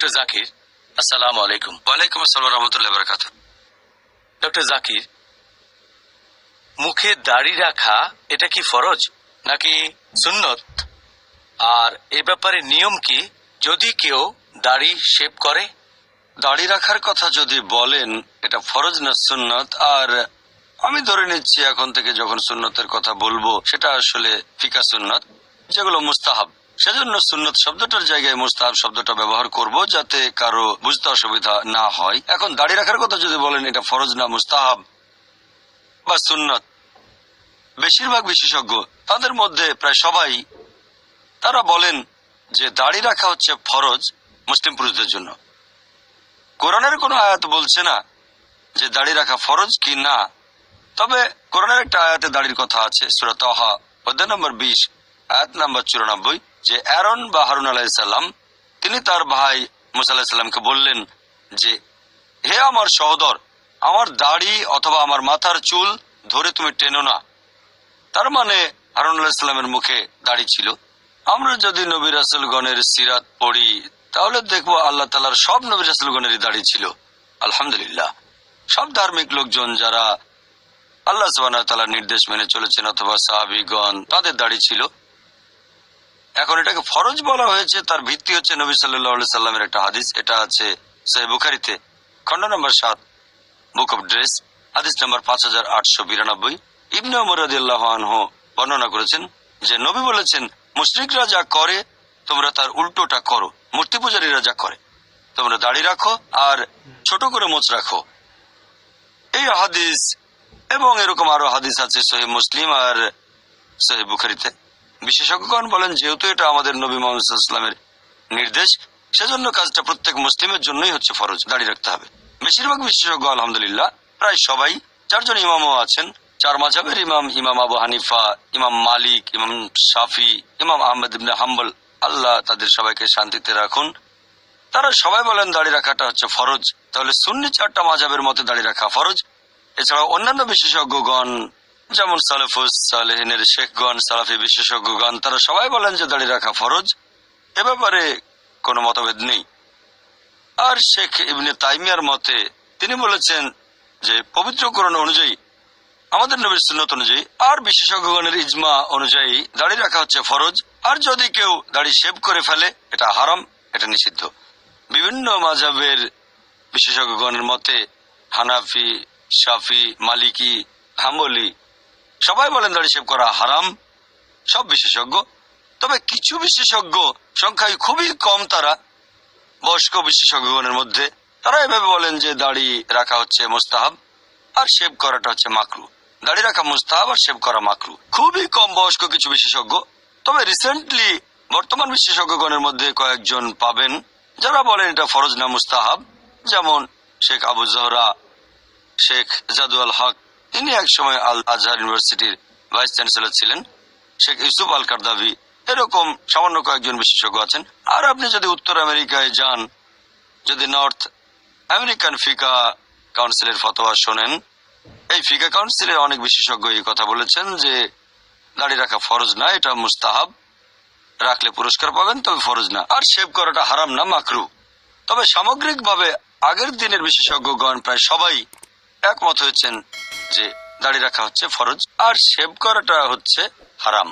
Doctor Zakir, আসসালামু আলাইকুম। ওয়ালাইকুম আসসালাম রহমতুল্লাহ বারাকাতুহু। ডক্টর জাকির, মুখে দাড়ি রাখা এটা কি ফরজ নাকি সুন্নত? আর এ ব্যাপারে নিয়ম কি যদি কেউ দাড়ি শেভ করে? দাড়ি রাখার কথা যদি বলেন এটা ফরজ না সুন্নত, আর আমি ধরে নিচ্ছি এখন থেকে যখন সুন্নতের কথা বলবো সেটা আসলে ফিকা সুন্নত, যেগুলো মুস্তাহাব। সেজন্য সুন্নত শব্দটার জায়গায় মুস্তাহাব শব্দটা ব্যবহার করব, যাতে কারো বুঝতে অসুবিধা না হয়। এখন দাড়ি রাখার কথা যদি বলেন এটা ফরজ না মুস্তাহাব বা সুন্নত, বেশিরভাগ বিশেষজ্ঞ তাদের মধ্যে প্রায় সবাই তারা বলেন যে দাড়ি রাখা হচ্ছে ফরজ মুসলিম পুরুষদের জন্য। কোরআনের কোনো আয়াত বলছে না যে দাড়ি রাখা ফরজ কি না, তবে কোরআনের একটা আয়াতে দাড়ির কথা আছে, সূরা তাহা অধ্যায় নম্বর 20 আয়াত নম্বর 94, যে অ্যারন বা হারুন আলাইহিসসালাম তিনি তার ভাই মুসা আলাইহিসসালামকে বললেন যে হে আমার সহোদর, আমার দাড়ি অথবা আমার মাথার চুল ধরে তুমি টেনো না। তার মানে হারুন আলাইহিসসালামের মুখে দাড়ি ছিল। আমরা যদি নবী রাসূলগণের সিরাত পড়ি তাহলে দেখবো আল্লাহ তাআলার সব নবী রাসূলগণেরই দাড়ি ছিল। আলহামদুলিল্লাহ, সব ধার্মিক লোকজন যারা আল্লাহ সুবহানাহু ওয়া তাআলার নির্দেশ মেনে চলেছেন অথবা সাহাবীগণ, তাদের দাড়ি ছিল। এখন এটাকে ফরজ বলা হয়েছে, তার ভিত্তি হচ্ছে নবী সাল্লাল্লাহু আলাইহি সাল্লামের একটা হাদিস। এটা আছে সহিহ বুখারীতে খণ্ড নম্বর 7 বুক অফ ড্রেস হাদিস নম্বর 5892। ইবনে ওমর রাদিয়াল্লাহু আনহু বর্ণনা করেছেন যে নবী বলেছেন, মুশরিকরা যা করে তোমরা তার উল্টোটা করো, মূর্তি পূজারীরা যা করে তোমরা দাড়ি রাখো আর ছোট করে মোচ রাখো। এই হাদিস এবং এরকম আরো হাদিস আছে সহিহ মুসলিম আর সহিহ বুখারীতে। বিশেষজ্ঞগণ বলেন যেহেতু এটা আমাদের নবী মুহাম্মদ সাল্লাল্লাহু আলাইহি ওয়াসাল্লামের নির্দেশ, সেজন্য কাজটা প্রত্যেক মুসলিমের জন্যই হচ্ছে ফরজ, দাড়ি রাখতে হবে। বেশিরভাগ বিশেষজ্ঞ আলহামদুলিল্লাহ প্রায় সবাই, 4 জন ইমামও আছেন, 4 মাযহাবের ইমাম, ইমাম আবু হানিফা, ইমাম মালিক, ইমাম শাফি, ইমাম আহমদ ইবনে হাম্বল, আল্লাহ তাদের সবাইকে শান্তিতে রাখুন, তারা সবাই বলেন দাড়ি রাখাটা হচ্ছে ফরজ। তাহলে সুন্নি 4টা মাযহাবের মতে দাড়ি রাখা ফরজ। এছাড়াও অন্যান্য বিশেষজ্ঞগণ যেমন সালেফুস সালেহিনের শেখগণ, সালাফি বিশেষজ্ঞগণ, তারা সবাই বলেন যে দাড়ি রাখা ফরজ। এ ব্যাপারে কোনো মতভেদ নেই। আর শেখ ইবনে তাইমিয়ার মতে তিনি বলেছেন যে পবিত্র কোরআন অনুযায়ী, আমাদের নবীর সুন্নত অনুযায়ী আর বিশেষজ্ঞগণের ইজমা অনুযায়ী দাড়ি রাখা হচ্ছে ফরজ। আর যদি কেউ দাড়ি শেভ করে ফেলে এটা হারাম, এটা নিষিদ্ধ। বিভিন্ন মাযহাবের বিশেষজ্ঞগণের মতে হানাফি, শাফি, মালিকি, হাম্বলি সবাই বলেন দাড়ি শেভ করা হারাম, সব বিশেষজ্ঞ। তবে কিছু বিশেষজ্ঞ, সংখ্যায় খুবই কম তারা, বয়স্ক বিশেষজ্ঞগণের মধ্যে, তারা এভাবে বলেন যে দাড়ি রাখা হচ্ছে মুস্তাহাব আর শেভ করাটা হচ্ছে মাকরু। দাড়ি রাখা মুস্তাহাব আর শেভ করা মাকরু। খুবই কম বয়স্ক কিছু বিশেষজ্ঞ। তবে রিসেন্টলি বর্তমান বিশেষজ্ঞগণের মধ্যে কয়েকজন পাবেন যারা বলেন এটা ফরজ না মুস্তাহাব, যেমন শেখ আবু জহরা, শেখ জাদুয়াল হক, তিনি একসময় আল আজহার ইউনিভার্সিটির ভাইস চ্যান্সেলর ছিলেন, শেখ ইউসুফ আল কারদাভি, এরকম সামান্য কয়েকজন বিশেষজ্ঞ আছেন। আর আপনি যদি উত্তর আমেরিকায় যান, যদি নর্থ আমেরিকান ফিকা কাউন্সিলের ফতোয়া শোনেন, এই ফিকা কাউন্সিলের অনেক বিশেষজ্ঞ এই কথা বলেছেন যে দাড়ি রাখা ফরজ না, এটা মুস্তাহাব, রাখলে পুরস্কার পাবেন, তবে ফরজ না। আর শেভ করাটা হারাম না, মাকরু। তবে সামগ্রিকভাবে আগের দিনের বিশেষজ্ঞগণ প্রায় সবাই একমত হয়েছেন যে দাড়ি রাখা হচ্ছে ফরজ আর শেভ করাটা হচ্ছে হারাম।